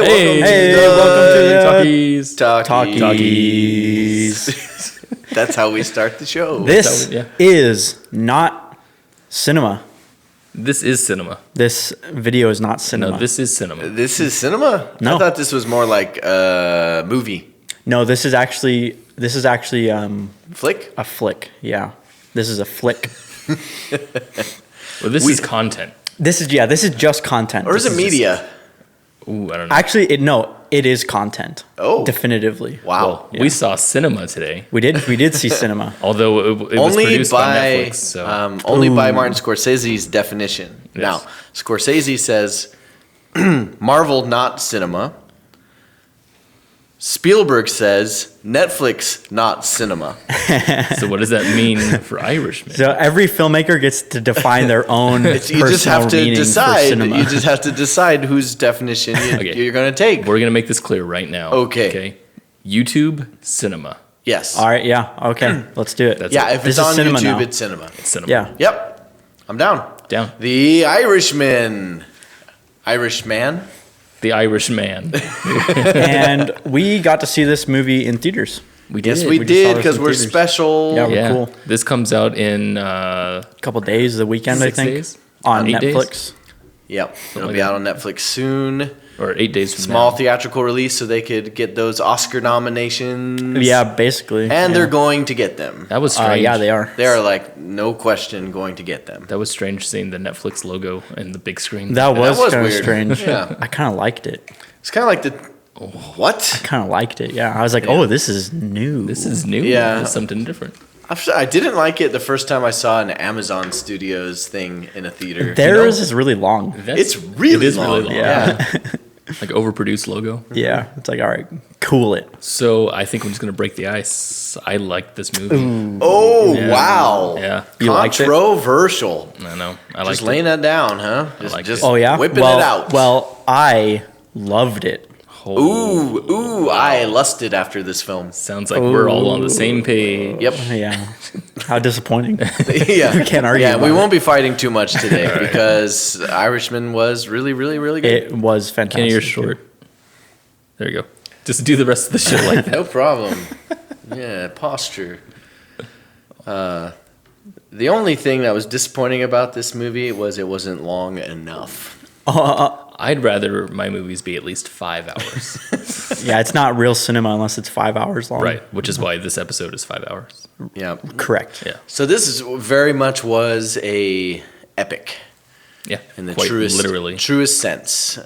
welcome to the Talkies. Talkies. That's how we start the show. This is not cinema. This is cinema. This video is not cinema. No, this is cinema. This is cinema? No. I thought this was more like a movie. No, this is actually Flick? a flick. Yeah, this is a flick. Well, this is content. This is just content. Or is it media? Ooh, I don't know. Actually, it is content. Oh. Definitively. Wow. We saw cinema today. We did see cinema. Although it was Only produced by by Netflix. So. only by Martin Scorsese's definition. Yes. Now, Scorsese says Marvel not cinema. Spielberg says Netflix not cinema. So what does that mean for Irishman? So every filmmaker gets to define their own You just have to meaning for decide. cinema. You just have to decide whose definition you're going to take. We're going to make this clear right now. Okay. YouTube, cinema. Yes. All right, yeah, okay, let's do it. That's Yeah, it. if This it's is on cinema YouTube, now. it's cinema. It's cinema. Yeah. Yep. I'm down. Down. The Irishman. Irishman? The Irishman. And we got to see this movie in theaters. We did. Yes, we just saw did this because in we're theaters. special. Yeah, Yeah. cool. This comes out in A couple days, the weekend, 6 I think, days? on 8 days? Netflix. Yep. It'll like be that. out on Netflix soon. or 8 days from Small now. theatrical release so they could get those Oscar nominations. Yeah, basically. And yeah. they're going to get them. That was strange. Yeah, they are. They are like, no question, going to get them. That was strange seeing the Netflix logo and the big screen. That was was kind of weird. strange. Yeah. I kind of liked it. It's kind of like the... What? Kind of liked it. Yeah, I was like, oh, this is new. This is new. Yeah. This is something different. I didn't like it the first time I saw an Amazon Studios thing in a theater. Theirs is really long. It's really It is really long. long. Yeah. Like overproduced logo. Yeah, it's like, all right, cool it. So I think I'm just gonna break the ice. I like this movie. Oh, Yeah. wow. Yeah, You liked it? Controversial. I know. I like Just laying that down, huh? liked Just it. Oh yeah, whipping well, it out. Well, I loved it. Ooh, I lusted after this film. Sounds like we're all on the same page. Yep. Yeah, how disappointing. Yeah. We can't argue Yeah, we about won't be fighting too much today because Irishman was really, really, really good. It was fantastic. Kenny, you're short. There you go. Just do the rest of the show like that. No problem. Yeah, posture. The only thing that was disappointing about this movie was it wasn't long enough. I'd rather my movies be at least 5 hours. Yeah, it's not real cinema unless it's 5 hours long. Right. Which is why this episode is 5 hours. Yeah. Correct. Yeah. So this is very much was a epic Yeah. in the Quite truest sense.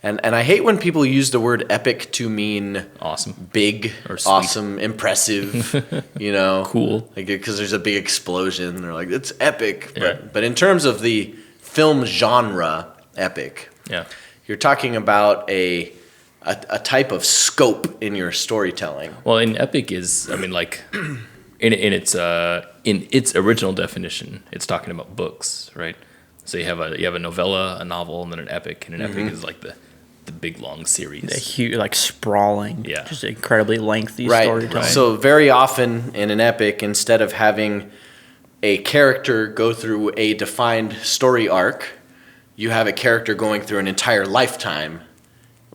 And I hate when people use the word epic to mean Awesome. big, Or sweet. awesome, impressive, Cool. Like because there's a big explosion. They're like, it's epic. Yeah. But in terms of the film genre, epic, Yeah. you're talking about a type of scope in your storytelling. Well, an epic is, I mean, like, in its original definition, it's talking about books, right? So you have a novella, a novel, and then an epic, and an epic is like the big long series. A huge, like sprawling, Yeah. just incredibly lengthy Right. storytelling. So very often in an epic, instead of having a character go through a defined story arc, you have a character going through an entire lifetime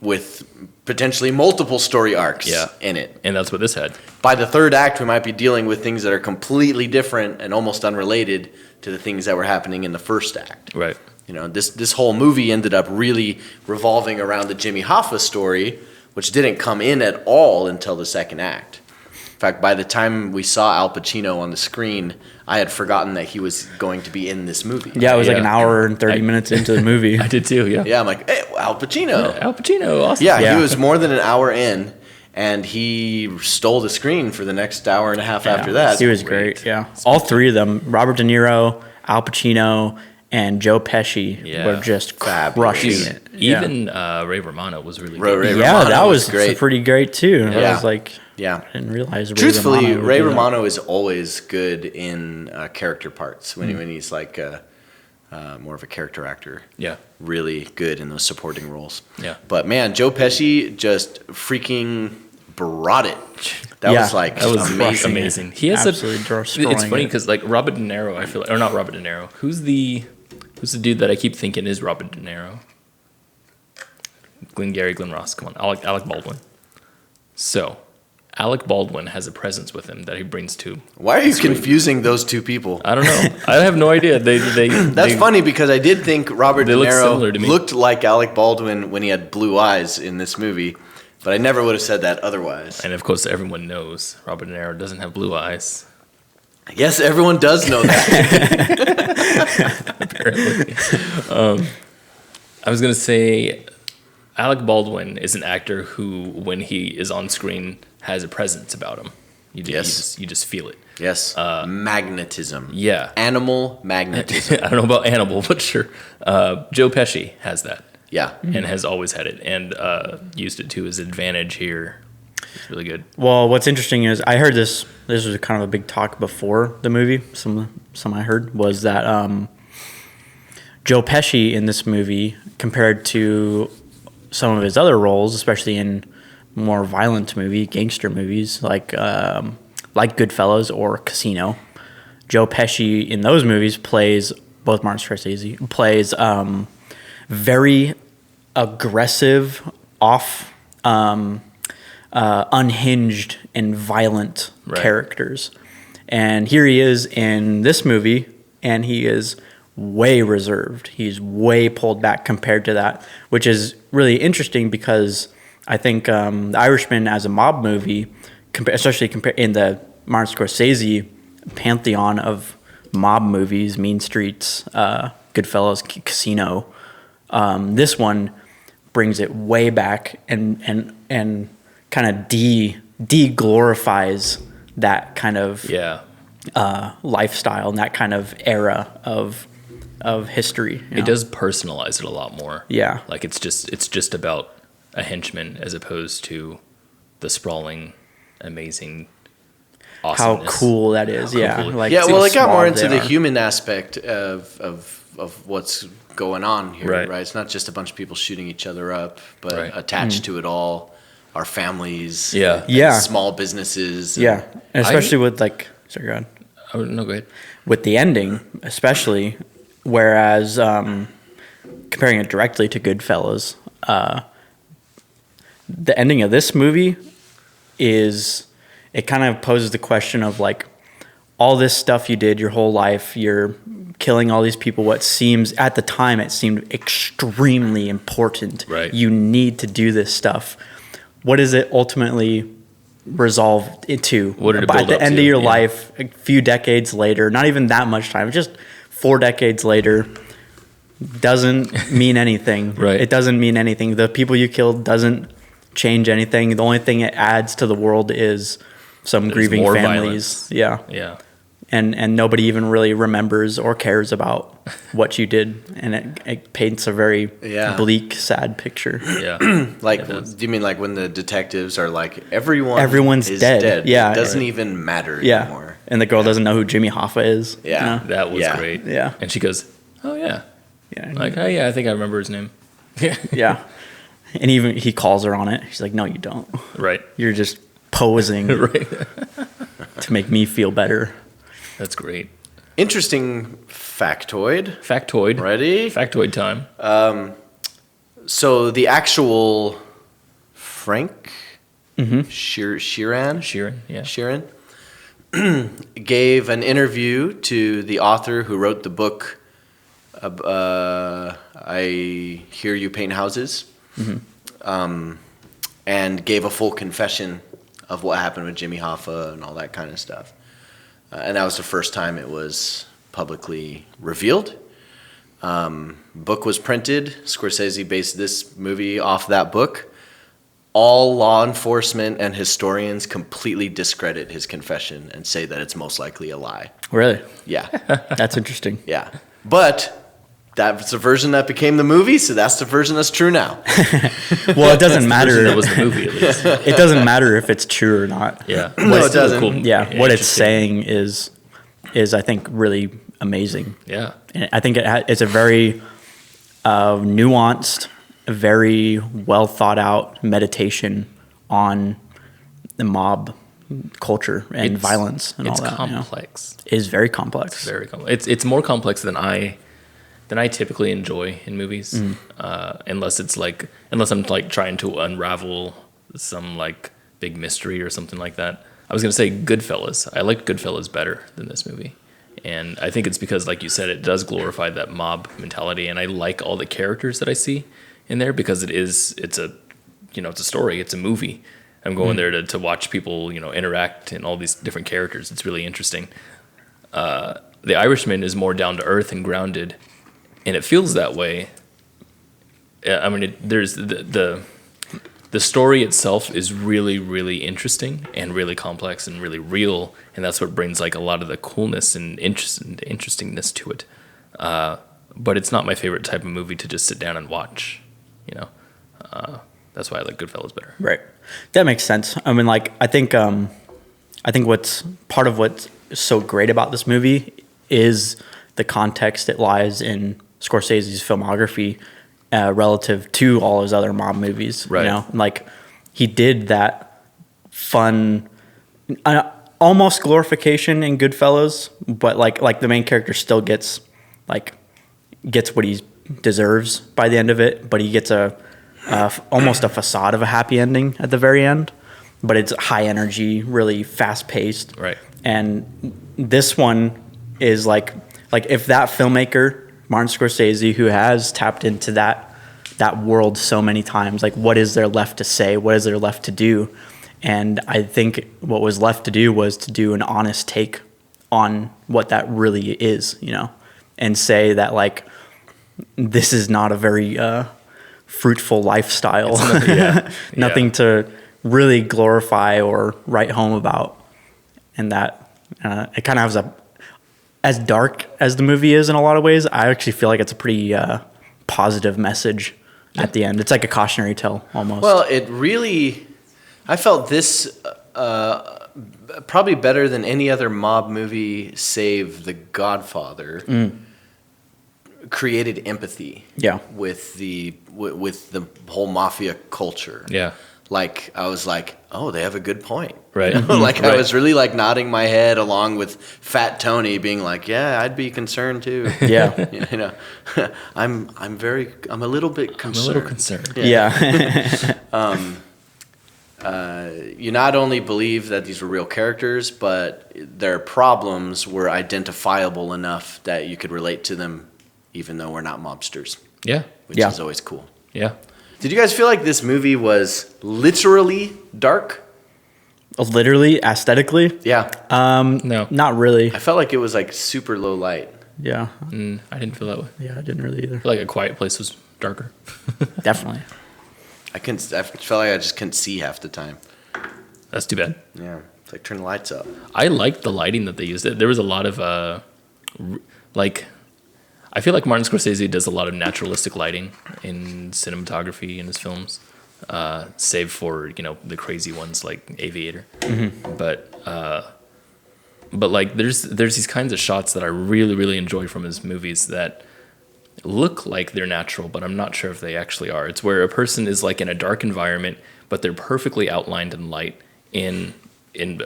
with potentially multiple story arcs Yeah. in it. And that's what this had. By the third act, we might be dealing with things that are completely different and almost unrelated to the things that were happening in the first act. Right. You know, this whole movie ended up really revolving around the Jimmy Hoffa story, which didn't come in at all until the second act. In fact, by the time we saw Al Pacino on the screen, I had forgotten that he was going to be in this movie. yeah, it was like Yeah. an hour and 30 minutes into the movie. I did too, yeah. Yeah, I'm like, hey, Al Pacino. Al Pacino, awesome. Yeah, Yeah. he was more than an hour in, and he stole the screen for the next hour and a half after that. He was great. Yeah, all three of them: Robert De Niro, Al Pacino, and Joe Pesci Yeah. were just Fabulous. crushing Dude, it. Yeah. Even Ray Romano was really Ray good. Yeah, Romano that was was great. pretty great too. Yeah. I was like, Yeah. I didn't realize. Truthfully, would Ray do that. Romano is always good in character parts when he's like more of a character actor. Yeah. Really good in those supporting roles. Yeah. But man, Joe Pesci just freaking brought it. That Yeah, was like That was amazing. amazing. He has Absolutely it's destroying funny it. because like Robert De Niro, I feel like, or not Robert De Niro. Who's the dude that I keep thinking is Robert De Niro? Glenn Ross. Come on, Alec Baldwin. So, Alec Baldwin has a presence with him that he brings to. Why are you confusing those two people? I don't know. I have no idea. That's funny because I did think Robert De look similar Niro to me. looked like Alec Baldwin when he had blue eyes in this movie, but I never would have said that otherwise. And of course, everyone knows Robert De Niro doesn't have blue eyes. Yes, everyone does know that. Apparently. I was gonna say, Alec Baldwin is an actor who, when he is on screen, has a presence about him. You just feel it. Yes, magnetism. Yeah. Animal magnetism. I don't know about animal, but sure. Joe Pesci has that. Yeah. And has always had it, and used it to his advantage here. It's really good. Well, what's interesting is I heard this was kind of a big talk before the movie. Some I heard was that Joe Pesci in this movie, compared to some of his other roles, especially in more violent gangster movies like Goodfellas or Casino, Joe Pesci in those movies plays, both Martin Scorsese, plays very aggressive, unhinged and violent characters. And here he is in this movie, and he is way reserved. He's way pulled back compared to that, which is really interesting because I think The Irishman as a mob movie, especially in the Martin Scorsese pantheon of mob movies, Mean Streets, Goodfellas, Casino, this one brings it way back and kind of de-glorifies that kind of lifestyle and that kind of era of history. It does personalize it a lot more. Yeah. Like it's just about a henchman as opposed to the sprawling, amazing awesomeness. How cool that is. Cool. Like, well, it got more into the are. human aspect of what's going on here, Right. right? It's not just a bunch of people shooting each other up, but Right. attached to it all, our families, Yeah. and Yeah. small businesses. Yeah. And especially with sorry, go ahead. Oh, no, go ahead. With the ending, especially, whereas comparing it directly to Goodfellas, the ending of this movie it kind of poses the question of like, all this stuff you did your whole life, you're killing all these people, what seems, at the time, it seemed extremely important. Right. You need to do this stuff. What is it ultimately resolved into? What did it At build the up end to? of your Yeah. life, a few decades later, not even that much time, just 4 decades later, doesn't mean anything. Right. It doesn't mean anything. The people you killed doesn't change anything. The only thing it adds to the world is some grieving more families. violence. Yeah. Yeah. And nobody even really remembers or cares about what you did. And it paints a very bleak, sad picture. Yeah. Like, do you mean like when the detectives are like, everyone's is dead. Yeah. It doesn't even matter Yeah. anymore. And the girl doesn't know who Jimmy Hoffa is. Yeah. You know? That was Yeah. great. Yeah. And she goes, "Oh yeah." Yeah. Like, "Oh yeah, I think I remember his name." Yeah. Yeah. And even he calls her on it. She's like, "No, you don't. Right. You're just posing Right. to make me feel better." That's great. Interesting factoid. Factoid. Ready? Factoid time. So the actual Frank Sheeran Sheeran. gave an interview to the author who wrote the book I Hear You Paint Houses, and gave a full confession of what happened with Jimmy Hoffa and all that kind of stuff. And that was the first time it was publicly revealed. Book was printed. Scorsese based this movie off that book. All law enforcement and historians completely discredit his confession and say that it's most likely a lie. Really? Yeah, That's interesting. yeah. But that's the version that became the movie, so that's the version that's true now. Well, it doesn't matter. That was the movie, at least. It doesn't matter if it's true or not. Yeah. No, It's it still doesn't. cool. Yeah, what it's interesting. saying is I think really amazing. Yeah. And I think it's a very nuanced, very well thought out meditation on the mob culture and It's- violence and all it's that. complex. It is very complex. Very complex. It's more complex than I than I typically enjoy in movies, unless I'm like trying to unravel some like big mystery or something like that. I was gonna say Goodfellas. I liked Goodfellas better than this movie, and I think it's because, like you said, it does glorify that mob mentality, and I like all the characters that I see in there because it's a story, it's a movie. I'm going there to watch people interact and all these different characters. It's really interesting. The Irishman is more down to earth and grounded, and it feels that way. I mean, there's the story itself is really, really interesting and really complex and really real, and that's what brings like a lot of the coolness and interestingness to it. But it's not my favorite type of movie to just sit down and watch. That's why I like Goodfellas better. Right. That makes sense. I mean, like, I think what's part of what's so great about this movie is the context it lies in Scorsese's filmography relative to all his other mob movies. Right. Like, he did that fun, almost glorification in Goodfellas, but like the main character still gets what he deserves by the end of it, but he gets almost a facade of a happy ending at the very end, but it's high energy, really fast paced. Right. And this one is like if that filmmaker, Martin Scorsese, who has tapped into that world so many times, like, what is there left to say? What is there left to do? And I think what was left to do was to do an honest take on what that really is, and say that, like, this is not a very fruitful lifestyle. Nothing to really glorify or write home about. And that it kind of has as dark as the movie is in a lot of ways, I actually feel like it's a pretty positive message at the end. It's like a cautionary tale almost. Well, I felt this probably better than any other mob movie save The Godfather. Created empathy. Yeah. With the whole mafia culture. Yeah. Like, I was like, oh, they have a good point. Right. Like, I was really like nodding my head along with Fat Tony being like, yeah, I'd be concerned too. Yeah. I'm a little bit concerned. I'm a little concerned. Yeah. You not only believe that these were real characters, but their problems were identifiable enough that you could relate to them, even though we're not mobsters. Yeah. Which is always cool. Yeah. Did you guys feel like this movie was literally dark? Literally, aesthetically? Yeah. No. Not really. I felt like it was like super low light. Yeah. I didn't feel that way. Yeah, I didn't really either. I feel like A Quiet Place was darker. Definitely. I felt like I just couldn't see half the time. That's too bad. Yeah. It's like, turn the lights up. I liked the lighting that they used. There was a lot of I feel like Martin Scorsese does a lot of naturalistic lighting in cinematography in his films, save for the crazy ones like Aviator. Mm-hmm. But like there's these kinds of shots that I really, really enjoy from his movies that look like they're natural, but I'm not sure if they actually are. It's where a person is like in a dark environment, but they're perfectly outlined in light in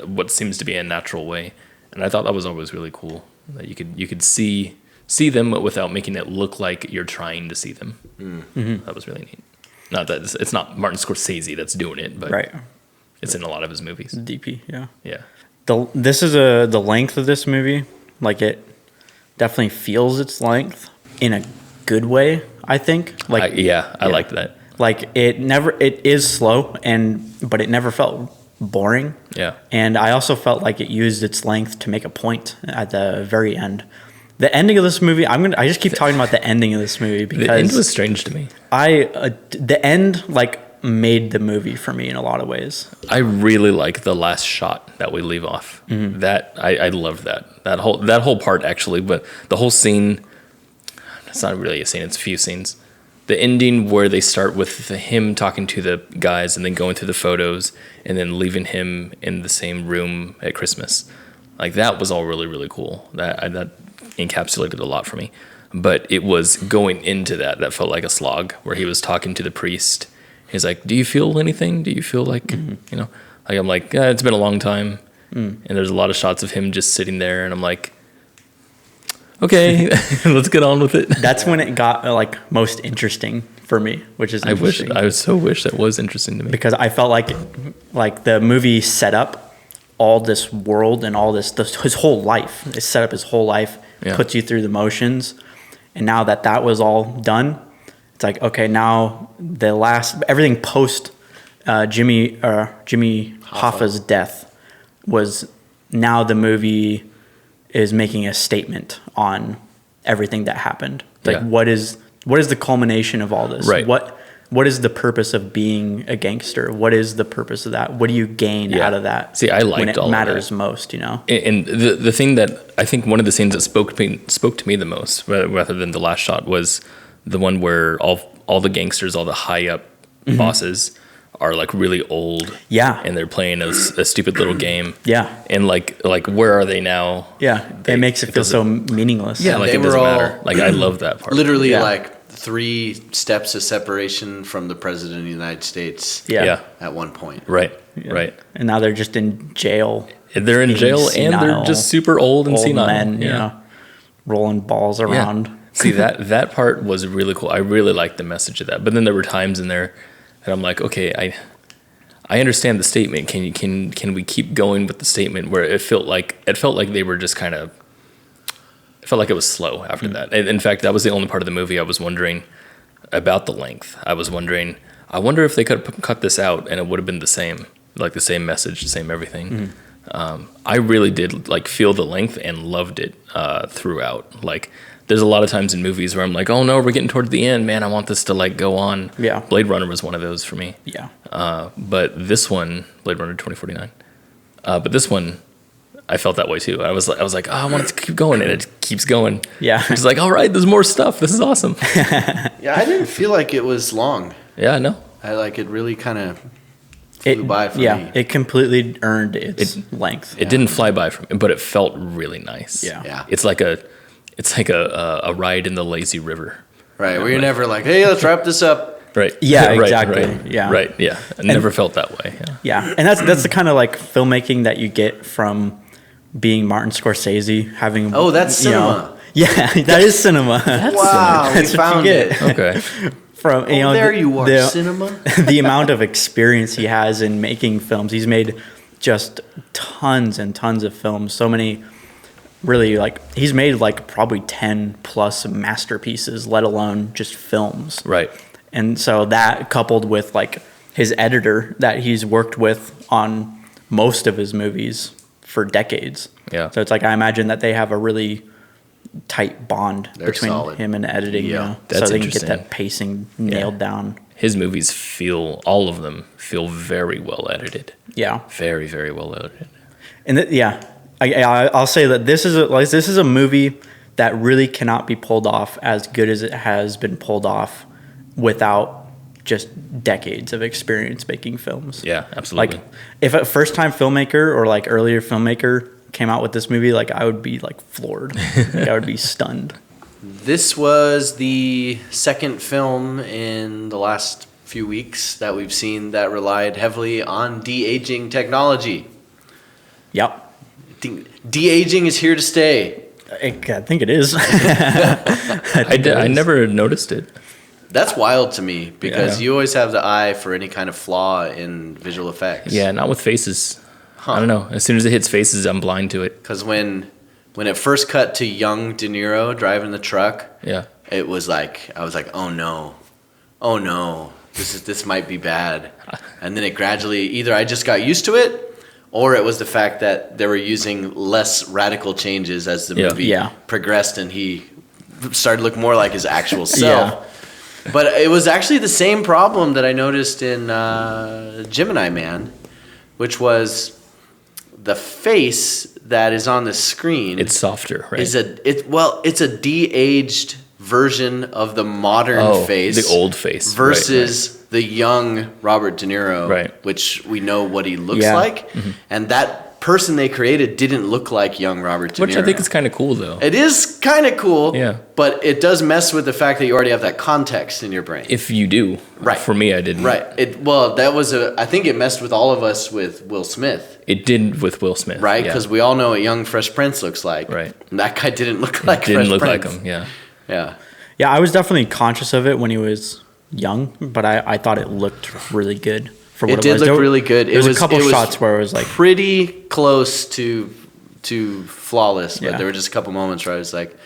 what seems to be a natural way, and I thought that was always really cool that you could see them without making it look like you're trying to see them. Mm-hmm. That was really neat. Not that it's not Martin Scorsese that's doing it, but right. It's in a lot of his movies. DP, yeah. Yeah. The length of this movie, like, it definitely feels its length in a good way, I think. Like, I liked that. Like, it is slow, but it never felt boring. Yeah. And I also felt like it used its length to make a point at the very end. The ending of this movie, I just keep talking about the ending of this movie because the end was strange to me. The end made the movie for me in a lot of ways. I really like the last shot that we leave off. Mm-hmm. That I loved that whole part actually, but the whole scene. It's not really a scene; it's a few scenes. The ending where they start with him talking to the guys and then going through the photos and then leaving him in the same room at Christmas, like that was all really, really cool. That encapsulated a lot for me. But it was going into that felt like a slog where he was talking to the priest. He's like, do you feel anything? Do you feel like, like I'm like, it's been a long time. And there's a lot of shots of him just sitting there. And I'm like, okay, let's get on with it. That's when it got like most interesting for me, which is interesting. I so wish that was interesting to me. Because I felt like the movie set up all this world and all his whole life. It set up his whole life, puts you through the motions. And now that was all done, it's like, okay, now everything post Jimmy Hoffa's death was, now the movie is making a statement on everything that happened. Like, what is the culmination of all this? Right. What is the purpose of being a gangster? What is the purpose of that? What do you gain out of that? See, I liked when it all matters of that. most, you know? And the thing that I think one of the scenes that spoke to me the most, rather than the last shot, was the one where all the gangsters, all the high up bosses are like really old. Yeah. And they're playing a stupid little game. Yeah. And like where are they now? Yeah. It makes it feel so meaningless. Yeah, like they it doesn't were matter. Like I love that part. Literally Yeah. like 3 steps of separation from the president of the United States. Yeah. At one point. Right. Yeah. Right. And now they're just in jail. And they're in being jail and senile, they're just super old and senile. men, you know, rolling balls around. See, that part was really cool. I really liked the message of that. But then there were times in there that I'm like, okay, I understand the statement. Can we keep going with the statement where it felt like they were just kind of, it felt like it was slow after that. And in fact, that was the only part of the movie I was wondering about the length. I wonder if they could have cut this out and it would have been the same, like the same message, the same everything. I really did like feel the length and loved it throughout. Like there's a lot of times in movies where I'm like, oh no, we're getting towards the end, man. I want this to like go on. Yeah. Blade Runner was one of those for me. Yeah. But this one, Blade Runner 2049. But this one, I felt that way too. I was like, oh, I want it to keep going, and it keeps going. Yeah. It's like, all right, there's more stuff. This is awesome. Yeah, I didn't feel like it was long. Yeah, I know. I like it really kind of flew by for me. Yeah, it completely earned its length. It didn't fly by from, but it felt really nice. Yeah. Yeah. It's like a ride in the lazy river. Right, where you're never like, hey, let's wrap this up. Right. Yeah, Right, exactly. right, Yeah. Right. Yeah. I never felt that way. Yeah. Yeah, and that's the kind of like filmmaking that you get from being Martin Scorsese, having That's you know- cinema. yeah, that is cinema. Wow, That's we what you found get. it. Okay. From There you are, the, cinema. the amount of experience he has in making films. He's made just tons and tons of films. So many, really, like he's made like probably 10 plus masterpieces, let alone just films. Right. And so that coupled with like his editor that he's worked with on most of his movies for decades. Yeah. So it's like I imagine that they have a really tight bond They're between solid. him and editing. Yeah. You know? That's so they interesting. can get that pacing nailed down. His movies all of them feel very well edited. Yeah. Very, very well edited. And I'll say that this is a movie that really cannot be pulled off as good as it has been pulled off without just decades of experience making films. Yeah, absolutely. Like if a first time filmmaker or like earlier filmmaker came out with this movie, like I would be like floored. Like, I would be stunned. This was the second film in the last few weeks that we've seen that relied heavily on de-aging technology. Yep. De-aging is here to stay. I think it is. I never noticed it. That's wild to me because Yeah. you always have the eye for any kind of flaw in visual effects. Yeah, not with faces. I don't know. As soon as it hits faces, I'm blind to it. Because when it first cut to young De Niro driving the truck, Yeah. it was like I was like, oh no, this might be bad. And then it gradually either I just got used to it, or it was the fact that they were using less radical changes as the movie progressed, and he started to look more like his actual self. But it was actually the same problem that I noticed in Gemini Man, which was the face that is on the screen. It's softer, right? It's a de-aged version of the modern face, the old face, versus the young Robert De Niro, Right. which we know what he looks Yeah. like, and that person they created didn't look like young Robert De Niro. Which I think is kind of cool, though. It is kind of cool. Yeah. But it does mess with the fact that you already have that context in your brain. If you do. Right. For me, I didn't. Right. I think it messed with all of us with Will Smith. It did with Will Smith. Right? yeah. Because we all know what young Fresh Prince looks like. Right. And that guy didn't look like Didn't Fresh look Prince. like him, yeah. Yeah. Yeah, I was definitely conscious of it when he was young, but I thought it looked really good for what It it did was. look really good. There was a couple shots where it was like pretty close to flawless, but Yeah. there were just a couple moments where I was like,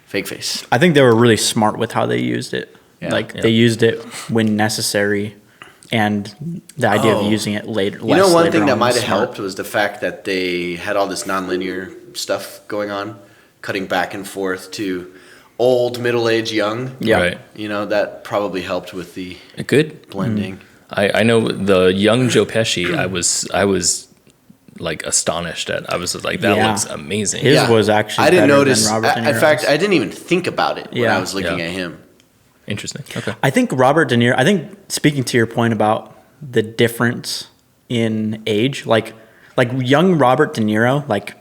fake face. I think they were really smart with how they used it. Yeah. Like Yeah. they used it when necessary, and the idea of using it later. You know, one thing that might was have smart. helped was the fact that they had all this nonlinear stuff going on, cutting back and forth to old, middle-aged, young. Yeah. Right. You know, that probably helped with the Good. blending. I know the young Joe Pesci, I was like astonished at. I was like, that Yeah. looks amazing. His was actually I didn't better notice. than Robert De In Niro's. fact, I didn't even think about it when Yeah. I was looking Yeah. at him. Interesting. Okay. I think Robert De Niro. I think speaking to your point about the difference in age, like young Robert De Niro, like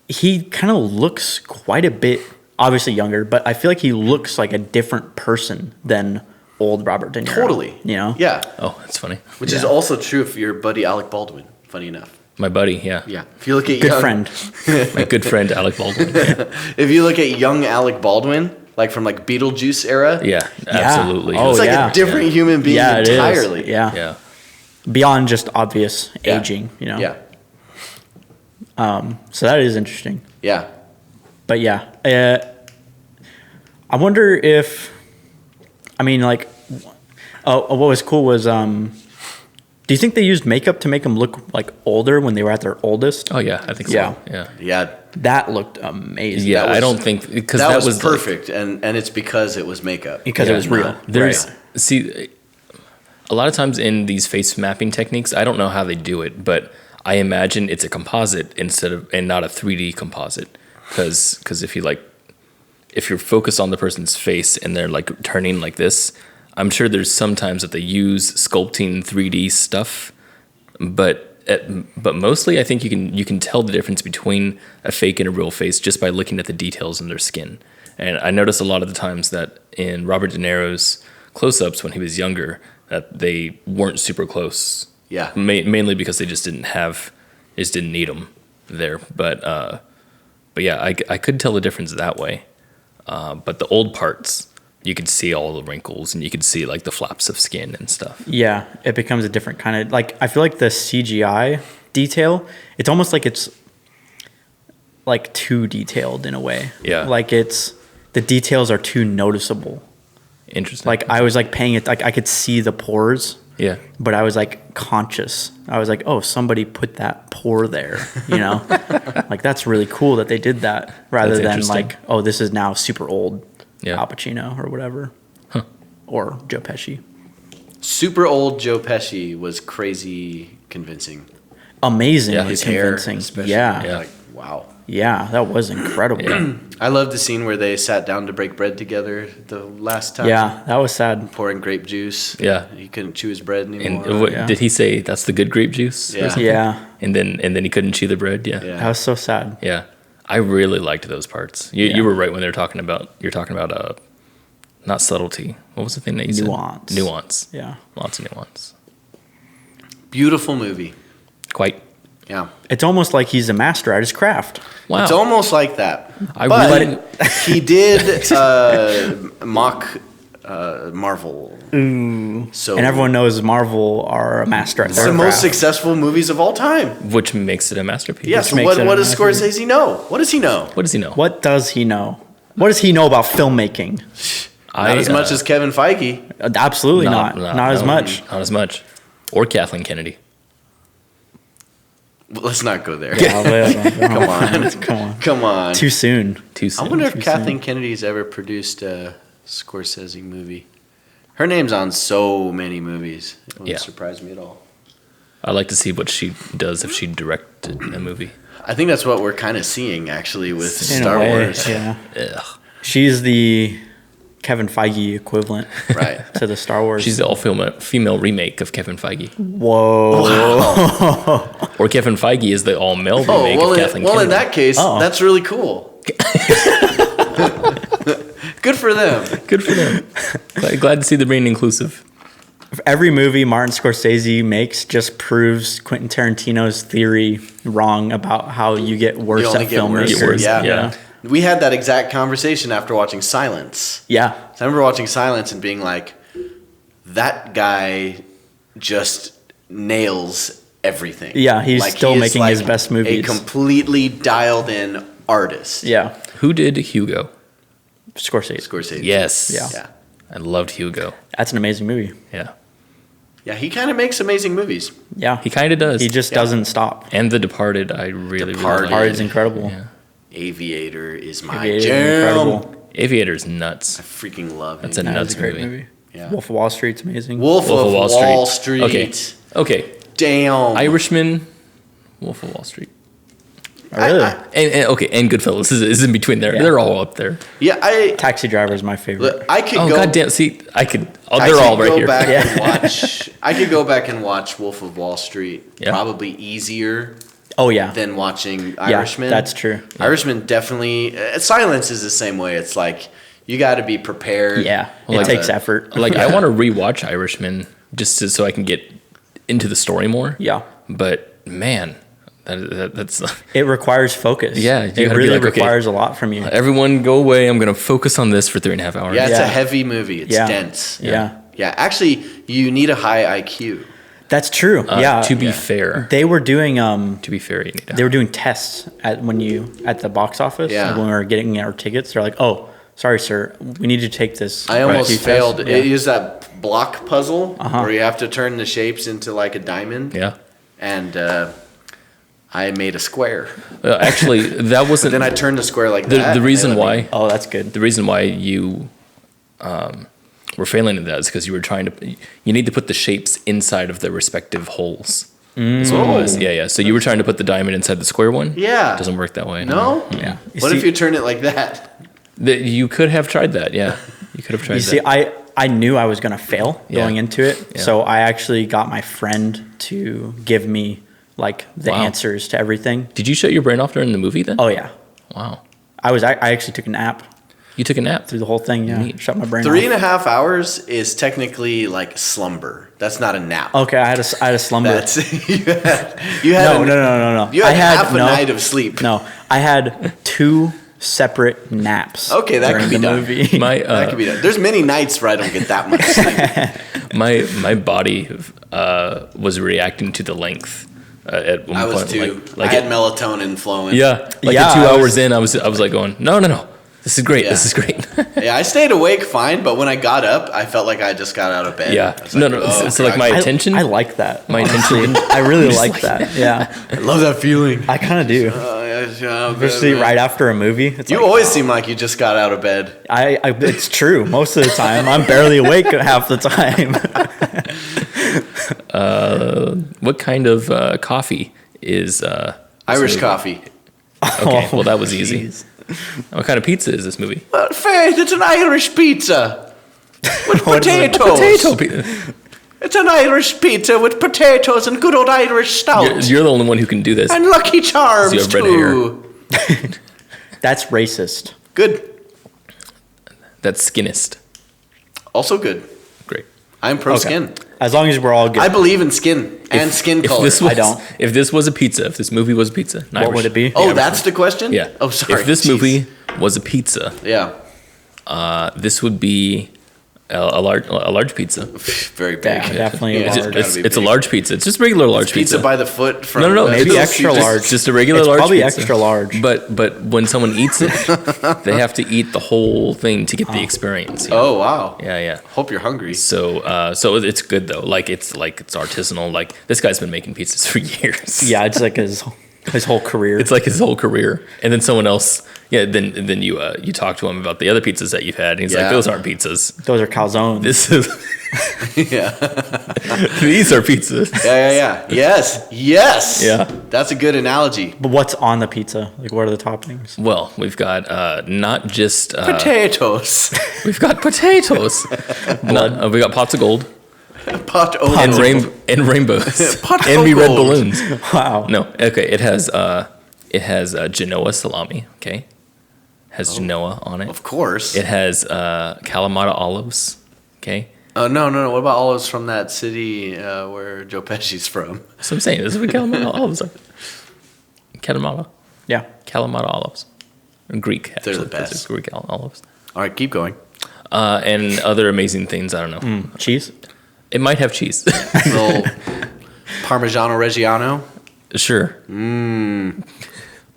he kind of looks quite a bit, obviously younger, but I feel like he looks like a different person than old Robert De Niro. Totally. You know? Yeah. Oh, that's funny. Which is also true for your buddy Alec Baldwin, funny enough. My buddy, yeah. Yeah. If you look at Good friend. My good friend Alec Baldwin. If you look at young Alec Baldwin, like from like Beetlejuice era, Yeah, absolutely. Oh, it's like yeah. a different human being Yeah, it is. entirely. Yeah. Yeah. Beyond just obvious Yeah. aging, you know? Yeah. So that is interesting. Yeah. But yeah, I wonder if, I mean, like, what was cool was, do you think they used makeup to make them look like older when they were at their oldest? Oh yeah, I think so. Yeah. Yeah. Yeah. That looked amazing. Yeah, That was- I don't think because That, was, like- perfect, and it's because it was makeup. Because it was real. There's Right. see a lot of times in these face mapping techniques, I don't know how they do it, but I imagine it's a composite and not a 3D composite. Because if you're focused on the person's face and they're like turning like this, I'm sure there's sometimes that they use sculpting 3D stuff, but mostly I think you can tell the difference between a fake and a real face just by looking at the details in their skin. And I notice a lot of the times that in Robert De Niro's close-ups when he was younger, that they weren't super close. Yeah. Mainly because they just didn't need them there. But yeah, I could tell the difference that way. But the old parts, you could see all the wrinkles and you could see like the flaps of skin and stuff. Yeah, it becomes a different kind of, like, I feel like the CGI detail, it's almost like it's like too detailed in a way. Yeah. Like the details are too noticeable. Interesting. Like I was like paying it, like I could see the pores. yeah. But I was like conscious. I was like, oh, somebody put that pore there, you know? Like that's really cool that they did that rather That's than interesting. like, oh, this is now super old Yeah. Al Pacino or whatever. Or Joe Pesci. Super old Joe Pesci was crazy convincing. Amazingly His hair, convincing. especially. Yeah. Yeah. Like, wow. Yeah, that was incredible. Yeah. I love the scene where they sat down to break bread together the last time. Yeah, that was sad. Pouring grape juice. Yeah. He couldn't chew his bread And anymore. what Yeah. did he say? That's the good grape juice. or Yeah. something? Yeah, And then he couldn't chew the bread. Yeah. Yeah. that was so sad. Yeah. I really liked those parts. You Yeah. were right when you're talking about not subtlety. What was the thing that you Nuance. said? Nuance. Yeah. Lots of nuance. Beautiful movie. Quite. Yeah. It's almost like he's a master at his craft. Wow. It's almost like that. I but really- he did mock Marvel. So And everyone knows Marvel are a master at it's their the most craft. successful movies of all time. Which makes it a masterpiece. Yes. makes What it what a does Scorsese know? What does he know? What does he know? What does he know? What does he know about filmmaking? Not as much as Kevin Feige. Absolutely not. Not as no, much. Not as much. Or Kathleen Kennedy. Well, let's not go there. Come on. Come on. Come on. Too soon. Too soon. I wonder if Too Kathleen Kennedy's ever produced a Scorsese movie. Her name's on so many movies. It wouldn't Yeah. surprise me at all. I'd like to see what she does if she directed a movie. I think that's what we're kind of seeing actually with In Star a way, Wars. yeah. Ugh. She's the Kevin Feige equivalent Right. to the Star Wars. She's the all-female remake of Kevin Feige. Whoa. Or Kevin Feige is the all-male Oh, remake of Kathleen well, in Kennedy. that case, that's really cool. Good for them. Good for them. Glad to see them being inclusive. Every movie Martin Scorsese makes just proves Quentin Tarantino's theory wrong about how you get worse You only at get worse. filmmakers. Yeah. We had that exact conversation after watching Silence. Yeah. So I remember watching Silence and being like, that guy just nails everything. Yeah, he's Like, still he is making his best movies. A completely dialed in artist. Yeah. Who did Hugo? Scorsese. Scorsese. Yes. Yeah. I loved Hugo. That's an amazing movie. Yeah. Yeah, he kind of makes amazing movies. Yeah. He kind of does. He just doesn't stop. And The Departed, I really, Departed. really Hard's liked. incredible. Yeah. Aviator is my Aviator's jam. incredible. Aviator's nuts. I freaking love That's him. a That nuts is a great movie. movie. Yeah. Wolf of Wall Street's amazing. Wolf of Wall Street. Okay. Damn. Irishman, Wolf of Wall Street. Oh, really? And Goodfellas is in between there. Yeah. They're all up there. Yeah, Taxi Driver is my favorite. look, I could Oh go. goddamn! See, I could. Oh, I they're could all right go here. back Yeah. and watch. I could go back and watch Wolf of Wall Street. Yeah. Probably easier Oh, yeah. than watching Yeah, Irishman. that's true. Irishman definitely. Silence is the same way. It's like you got to be prepared. Yeah. Well, It like, takes effort. Like I want to rewatch Irishman so I can get into the story more. Yeah. But man, that's It requires focus. Yeah, you It gotta be really like, okay, requires a lot from you. everyone go away. I'm gonna focus on this for 3.5 hours. Yeah, it's Yeah. a heavy movie. It's Yeah. dense. Yeah. Yeah, actually, you need a high IQ. That's true. yeah. To be fair, They were doing you need to. they were doing tests at the box office. Yeah. Like when we were getting our tickets. They're like, "Oh, sorry, sir, we need to take this." I almost IQ test." failed. Yeah. It is that block puzzle Uh-huh. where you have to turn the shapes into like a diamond. Yeah. And I made a square. Actually, that wasn't. Then I turned the square like the, that. the reason and why. Oh, that's good. The reason why you were failing at that is because you were trying to. You need to put the shapes inside of the respective holes. That's what it was. Yeah. So you were trying to put the diamond inside the square one. Yeah. It doesn't work that way. No? Yeah. What if you turn it like that? You could have tried that. Yeah. You could have tried You that. see, I knew I was going to fail Yeah. going into it, Yeah. so I actually got my friend to give me like the Wow. answers to everything. Did you shut your brain off during the movie then? Oh yeah, Wow. I actually took a nap You took a nap. through the whole thing. Yeah, Neat. shut my brain 3.5 off. hours is technically like slumber. That's not a nap. Okay, I had a slumber. That's you had No. You had I had half a no, night of sleep. No, I had 2 separate naps. Okay, that during could be the done. movie. My That could be done. There's many nights where I don't get that much sleep. my body was reacting to the length at one I was point. too. Like I had melatonin flowing. yeah, like Yeah, at 2 I hours was- in, I was like going, no, this is great. Yeah. This is great. Yeah, I stayed awake fine, but when I got up, I felt like I just got out of bed. Yeah. I was No, like, no. oh, So like my God. attention. I like that. My attention. I really like that. Yeah, I love that feeling. I kind of do. Especially right after a movie. It's You like, always seem like you just got out of bed. it's true. Most of the time, I'm barely awake half the time. What kind of coffee is this Irish movie? coffee. Okay, well that was easy. Jeez. What kind of pizza is this movie? Well, Faith, it's an Irish pizza with What is it? potatoes. Potato pizza. It's an Irish pizza with potatoes and good old Irish stout You're the only one who can do this. and Lucky Charms You have red too. That's racist. Good. That's skinist. Also good. Great. I'm pro Okay. skin. As long as we're all good. I believe in skin and skin color. This was, I don't. If this was a pizza, if this movie was a pizza, an What Irish- would it be? Oh, that's the question? Yeah. Oh, sorry. If this Jeez. movie was a pizza, Yeah. this would be a large pizza. Very big. Yeah, definitely Yeah, a it's large. gotta be It's a big. large pizza. It's just regular large Pizza pizza. by the foot from No. Maybe Little extra Caesars. large. Just a regular It's large probably pizza. extra large. But when someone eats it, they have to eat the whole thing to get the experience. you know? Oh, wow. Yeah. Hope you're hungry. So it's good though. It's artisanal. Like this guy's been making pizzas for years. Yeah, it's like his whole career. It's like his whole career. And then someone else, then you talk to him about the other pizzas that you've had, and he's like, Yeah. those aren't pizzas. Those are calzones. This is Yeah. These are pizzas. Yeah. Yes. Yeah. That's a good analogy. But what's on the pizza? Like, what are the toppings? Well, we've got not just Potatoes. we've got potatoes. We got pots of gold Pot and rainbows Pot and of red gold. balloons. Wow. No, okay. It has Genoa salami. Okay, has Genoa on it. Of course. It has Kalamata olives. Okay, Oh, no. What about olives from that city where Joe Pesci's from? so I'm saying this is what Kalamata olives are. Yeah. Kalamata olives, Greek. Actually, They're the because best. it's Greek olives. All right, keep going. And other amazing things. I don't know. Cheese? It might have cheese. Little Parmigiano Reggiano, Sure.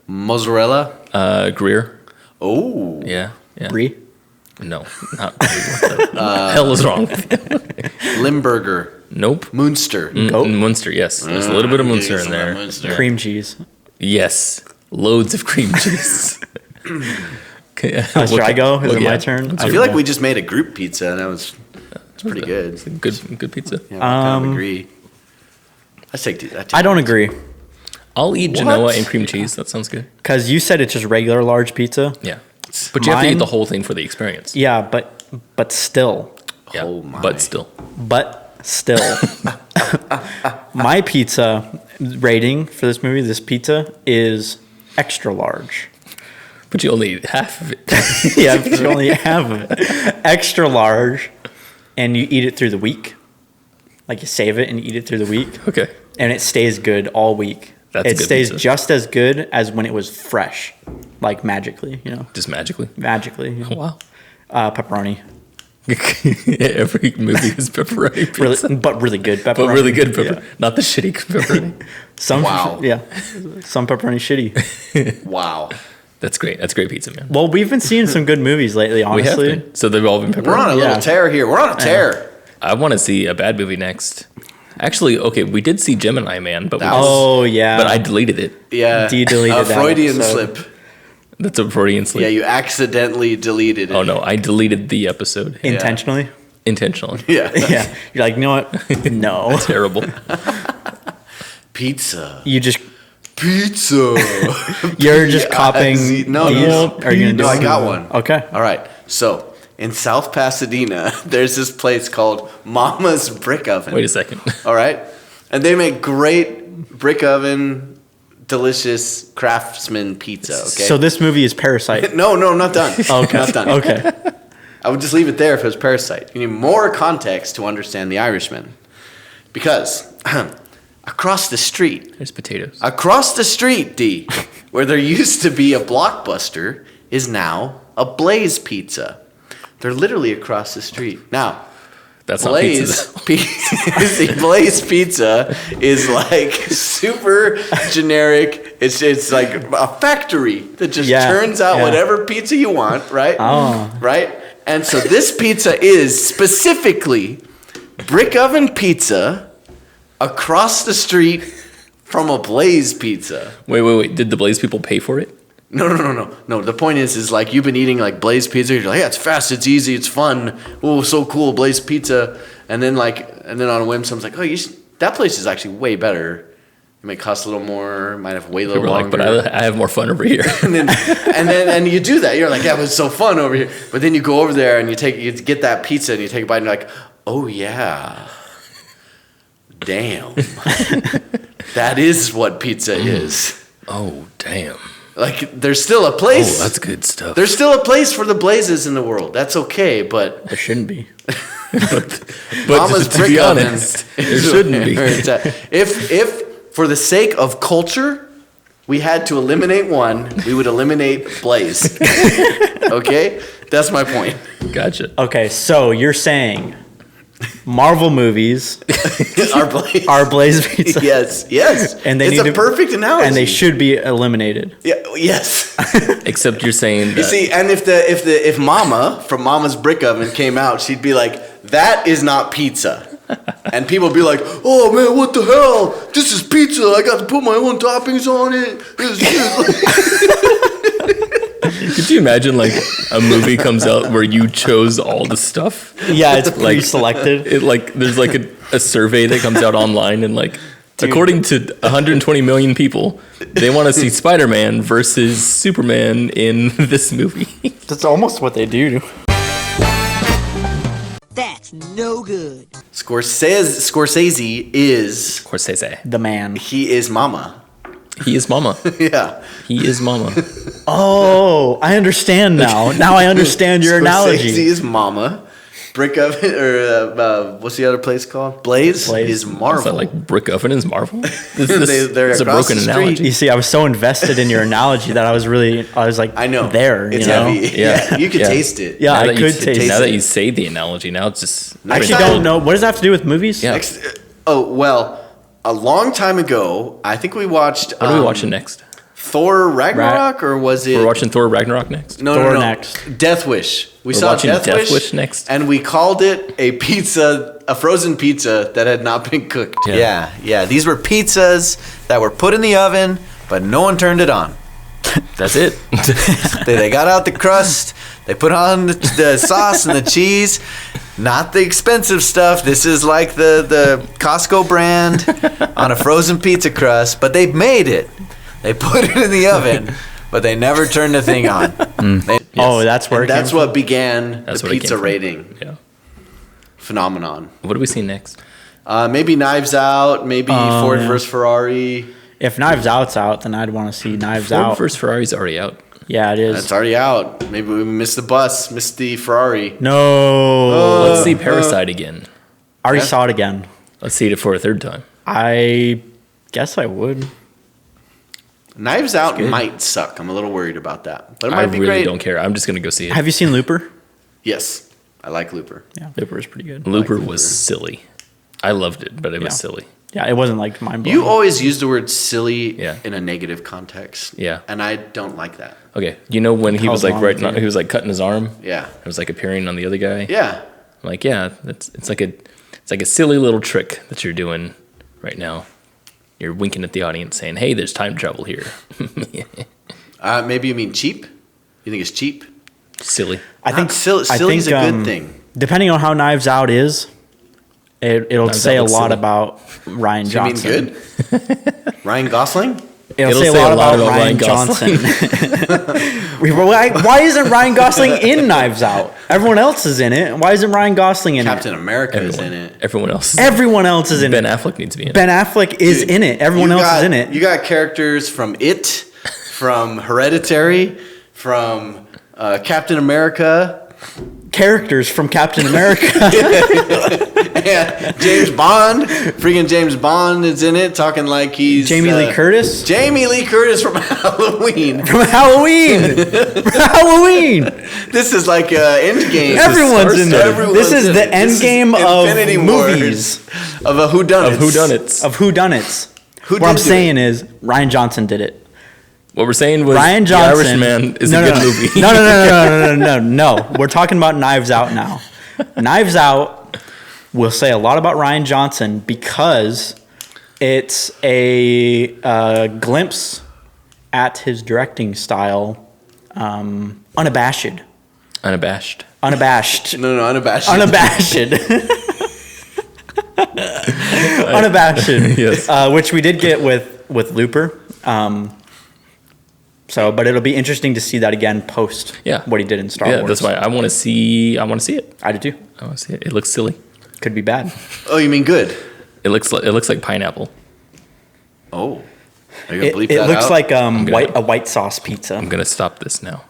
mozzarella. Gruyere. Oh, Yeah. Brie? No, not Gruyere. What the hell is wrong with you? Limburger, Nope. Munster. Goat? Munster, yes. There's a little bit of Munster in there. Cream cheese. Yes. Loads of cream cheese. Okay. Should I go? Is it Yeah. my turn? I feel like we just made a group pizza, and it's pretty good. Good pizza. Yeah, I kind of agree. I don't agree. I'll eat Genoa and cream cheese. That sounds good. Because you said it's just regular large pizza. Yeah. But you have to eat Mine- the whole thing for the experience. Yeah, but still. Yeah. Oh my. But still. My pizza rating for this movie, this pizza, is extra large. But you only eat half of it. Yeah, but you only have it. Extra large, and you eat it through the week. Like you save it and eat it through the week, Okay. and it stays good all week. That's a it good stays pizza. just as good as when it was fresh, like magically, Just magically. magically. Wow. Pepperoni, Every movie is pepperoni pizza. really, but really good pepperoni. But really good pepperoni. Yeah. Not the shitty pepperoni. Some, Wow. yeah, some pepperoni shitty. Wow. That's great. That's great pizza, man. Well, we've been seeing some good movies lately. We have Honestly, been. So they've all been pepperoni. We're on a little Yeah. tear here. We're on a tear. I want to see a bad movie next. Actually, okay, we did see Gemini Man, but That was- Oh yeah, but I deleted it. Yeah. You deleted a that Freudian episode. slip. That's a Freudian slip. Yeah, you accidentally deleted it. Oh no, I deleted the episode intentionally. intentionally. Yeah. Yeah, you're like, you know what? No, Terrible. Pizza. you just Pizza. you're just copying. No, these? no. Are you gonna do No, I it? got one. Okay. All right. So in South Pasadena, there's this place called Mama's Brick Oven. Wait a second. All right. And they make great brick oven, delicious craftsman pizza. Okay. So this movie is Parasite. no, I'm not done. Okay. Not done. Okay. I would just leave it there if it was Parasite. You need more context to understand The Irishman. Because across the street, There's potatoes. across the street, D, where there used to be a Blockbuster, is now a Blaze Pizza. They're literally across the street. Now, That's not Blaze pizza. See, Blaze Pizza is like super generic. It's like a factory that just Yeah, turns out yeah. whatever pizza you want, right? Oh. Right? And so this pizza is specifically brick oven pizza across the street from a Blaze Pizza. Wait. Did the Blaze people pay for it? No. The point is like you've been eating like Blaze Pizza. You're like, yeah, it's fast, it's easy, it's fun. Oh, so cool, Blaze Pizza. And then on a whim, someone's like, oh, that place is actually way better. It might cost a little more. Might have way They little were like, longer. but I have more fun over here. and you do that. You're like, yeah, but it's so fun over here. But then you go over there and you get that pizza and you take a bite and you're like, oh yeah, damn, that is what pizza is. Oh damn. Like, there's still a place. Oh, that's good stuff. There's still a place for the Blazes in the world. That's okay, but There shouldn't be. but Mama's to Brick be Oven honest, is there shouldn't be. where it's at. If for the sake of culture, we had to eliminate one, we would eliminate Blaze. Okay? That's my point. Gotcha. Okay, so you're saying Marvel movies Our Blaze. are Blaze Pizza. Yes. And they it's need a to- perfect analogy. And they should be eliminated. Yeah, yes. Except you're saying that You see, and if Mama from Mama's Brick Oven came out, she'd be like, "That is not pizza," and people would be like, "Oh man, what the hell? This is pizza. I got to put my own toppings on it." Could you imagine like a movie comes out where you chose all the stuff? Yeah, it's Like- pre-selected. It like there's like a survey that comes out online and like according to 120 million people, they want to see Spider-Man versus Superman in this movie. That's almost what they do. That's no good. Scorsese is Scorsese. The man. he is Mama. He is Mama. Yeah. He is Mama. Oh, I understand now. Now I understand your Scorsese analogy. is Mama. Brick Oven, or what's the other place called? Blaze, Blaze. is Is Marvel. that like Brick Oven is Marvel? They're It's a across broken the street. analogy. You see, I was so invested in your analogy that I was like, I know. there, It's you know? heavy. Yeah. Yeah. You can Yeah. taste it. Yeah, Now I that could you, taste Now it. that you say the analogy, now it's just I actually Next don't time- know. What does that have to do with movies? Yeah. Well, a long time ago, I think we watched. What are we watching next? Thor Ragnarok, or was it? We're watching Thor Ragnarok next. No, Thor no, no. next. Death Wish. We We're saw watching Death Death Wish, Wish next. and we called it a pizza, a frozen pizza that had not been cooked. Yeah. Yeah. These were pizzas that were put in the oven, but no one turned it on. That's it. They got out the crust. They put on the sauce and the cheese. Not the expensive stuff. This is like the Costco brand on a frozen pizza crust, but they made it. They put it in the oven, but they never turned the thing on. Oh, that's where And it that's came what began That's the what it pizza came from. rating Yeah. phenomenon. What do we see next? Maybe Knives Out, maybe Ford versus Ferrari. from. If Knives Out's out, then I'd want to see Knives Ford Out. versus Ferrari's already out. Yeah, it is. That's already out. Maybe we missed the bus, missed the Ferrari. No. Let's see Parasite again. I already yeah. saw it again. Let's see it for a third time. I guess I would. Knives Out might suck. I'm a little worried about that, but it I might be really great. don't care. I'm just gonna go see it. Have you seen Looper? Yes, I like Looper. Yeah, Looper is pretty good. Looper Looper. was silly. I loved it, but it was Yeah. silly. Yeah, it wasn't like mind blowing. You always use the word silly Yeah. in a negative context. Yeah. And I don't like that. Okay, you know when he How's was like wrong right, with you? he was like cutting his arm. Yeah. It was like appearing on the other guy. Yeah. I'm like, yeah, it's like a silly little trick that you're doing right now. You're winking at the audience, saying, "Hey, there's time travel here." Maybe you mean cheap? You think it's cheap? Silly. I think silly I is a think, good thing. Depending on how Knives Out is, it'll Knives say Out a looks lot silly. about Ryan Do you mean Johnson. good? Ryan Gosling? It'll say a lot about Ryan Johnson. Why isn't Ryan Gosling in Knives Out? Everyone else is in it. Why isn't Ryan Gosling in Captain it? America is in it. Everyone else. Everyone else is in Ben it. Affleck needs to be in it. Ben Affleck is Dude, in it. Everyone you else got- is in it. You got characters from It, from Hereditary, from Captain America, Characters from Captain America. and James Bond. Freaking James Bond is in it, talking like he's Jamie Lee Curtis Jamie Lee Curtis from Halloween. from Halloween. From Halloween. This is like Endgame. Everyone's in there. Everyone's This is in the it. This is Endgame of Infinity movies. Wars of a whodunit. Of whodunits. Of whodunits. Who What I'm did do saying is Ryan Johnson did it. What we're saying was Ryan Johnson. The Irishman is no, a no, good no. movie. No. We're talking about Knives Out now. Knives Out will say a lot about Ryan Johnson because it's a glimpse at his directing style, unabashed. Unabashed. Unabashed. No, unabashed. Unabashed. Unabashed. Yes. Which we did get with Looper. But it'll be interesting to see that again post what he did in Star Yeah, Wars. that's why I want to see it. I do too. I want to see it. It looks silly. Could be bad. Oh, you mean good? It looks like pineapple. Oh. Are you gonna bleep It that looks out? like gonna- a white sauce pizza. I'm gonna stop this now.